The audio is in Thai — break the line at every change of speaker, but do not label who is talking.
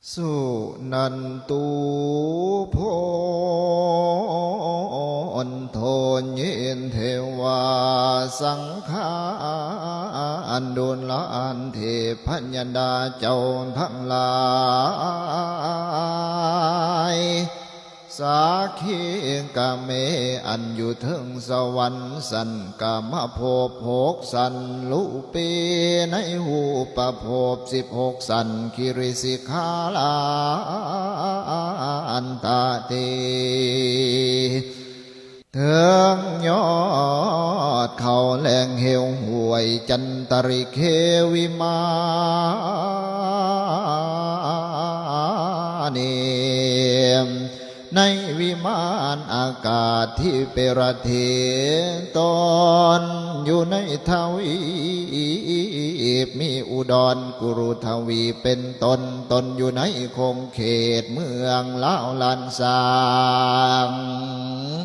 สุนันตุโพนโทนยินเทวาสังฆาอันดุลละอันเทพญดาเจ้าทั้งหลายสาคีกะเมอันอยู่ถึงสวรรค์สันกามภพ6 สันลุปีในหูปภพ16 สันคิริสิกขาลาอันตาติถึงยอดเขาแหลงเหวห่วยจันตริเควิมานีในวิมานอากาศที่เปรเทตนอยู่ในทวีปมีอุดรกุรุทวีเป็นตนอยู่ในคงเขตเมืองลาวลันซาง